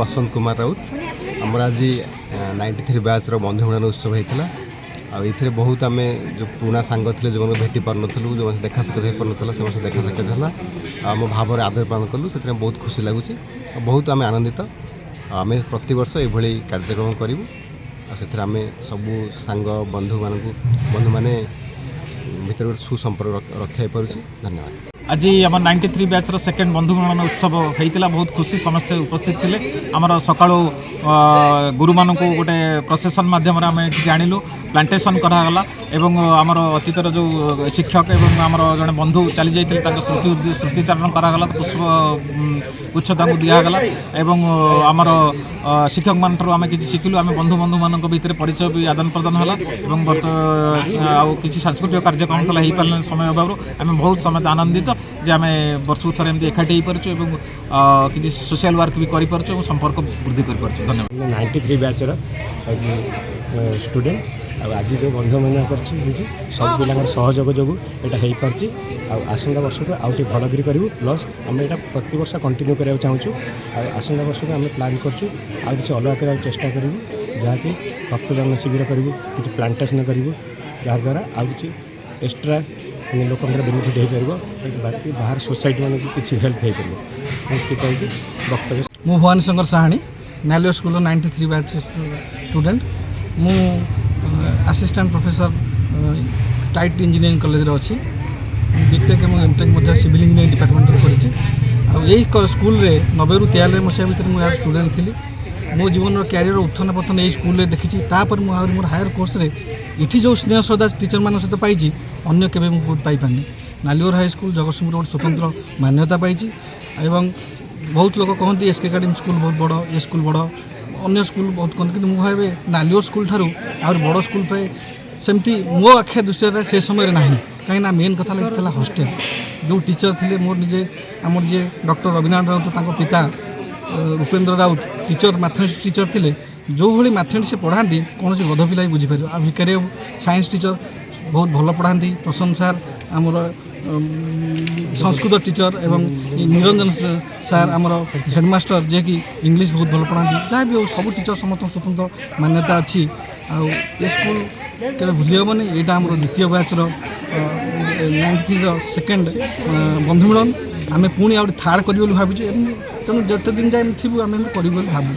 बसंत कुमार राउत आमर आज 93 बैच बंधु मिलन उत्सव होता ये बहुत आम जो पुराना सांग थे जो भेटी पार नु जो देखा साक्षात हो पार से देखा साक्षात है आम भाव आदर पालन कलु से बहुत खुशी लगुच बहुत आम आनंदित आम प्रत वर्ष ये कार्यक्रम करूँ आम सबू सांग बंधु मैंने भर सुसंपर्क रखा पार धन्यवाद। आज आम 93 बैच सेकेंड बंधु मिलन उत्सव होता बहुत खुशी समस्ते उपस्थित थे आमर सका गुरु मान गोटे प्रोसेसन मध्यम आम ये आणलु प्लांटेसन करागला एवं आमर अतीतर जो शिक्षक एवं आमर जड़े बंधु चली जाते स्मृतिचारण करागला पुष्प गुच्छता दिगला एवं आमर शिक्षक मान आम कि शिखिलु आम बंधु बंधु मान भितर परिचय भी आदान प्रदान है और किसी सांस्कृतिक कार्यक्रम तो हो पारे समय अभाव आम बहुत समय आनंदित जे आम वर्ष थर एमती एकाठी हो पार्छु और किसी सोशल वर्क भी कर संपर्क वृद्धि कर। धन्यवाद। 93 बैच स्टूडेंट आज जो बंधु मन कर सब पिला सहयोग जो यहाँ हो पार्टी आसंता वर्ष को आउट भलगिरी करूँ प्लस आम यहाँ प्रति वर्ष कंटिन्यू कराया चाहूँ आसंता वर्ष को आम प्लां करूँ किसी अलग कराया चेष्टा करूँ जहाँकि रक्तदान शिविर करूँ कि प्लांटेसन करूँ जहाद्वारा आउ कि एक्सट्रा लोक बेनिफिट हो पार बाकी बाहर सोसाइटी मान किसी हेल्प हो पार वक्तव्य। मु Bhabani Shankar Sahani Naliar school 93 batch student मु असिस्टेंट प्रोफेसर टाइट इंजीनियरिंग कॉलेज अच्छी बीटेक और एमटेक सिविल इंजीनियरिंग डिपार्टमेंट कर स्कूल रे 90 ରୁ 93 मसीहा भितर मुझे स्टूडेंट थी मो जीवन कैरियर उत्थान पतन यही स्कूल देखी मोर हायर कोर्स रे इठी जो स्नेह श्रद्धा टीचर मान सहित पाई अन्य केवे पाइपानी नालियर हाई स्कूल जगतसिंहपुर गोटे स्वतंत्र मान्यता पाई एवं बहुत लोग कहते एसके एकाडेमी स्कूल बहुत बड़ ये स्कूल बड़ अन्य स्कूल बहुत कहते कि मुझे भावे नालियर स्कूल ठारू आहुरी बड़ स्कूल प्राय सेमती मो आख्या दृष्टि से समय ना कहीं मेन कथा लगी हॉस्टेल जो टीचर थे मोर निजे आमर जी डॉक्टर रविनारायण राउत पिता Upendra Raut teacher mathematics teacher थे जो भाई मैथमेटिक्स पढ़ाती कौन से गध पिला बुझीपार आ भिकारी साइंस टीचर बहुत भल पढ़ाती प्रसन्न सार आमर संस्कृत टीचर एवं निरंजन सार आमर हेडमास्टर जे कि इंग्लिश बहुत भल पढ़ाती जहाँ भी हो सब टीचर समस्त स्वतंत्र मान्यता अच्छी आउ ये स्कूल के भूली हेबनी यहाँ आम द्वितीय बैच 93 सेकेंड बंधु मिलन आम पुणी आ थर्ड कर भावुँ तेणु जिते दिन जाए थी आम कर भावुँ।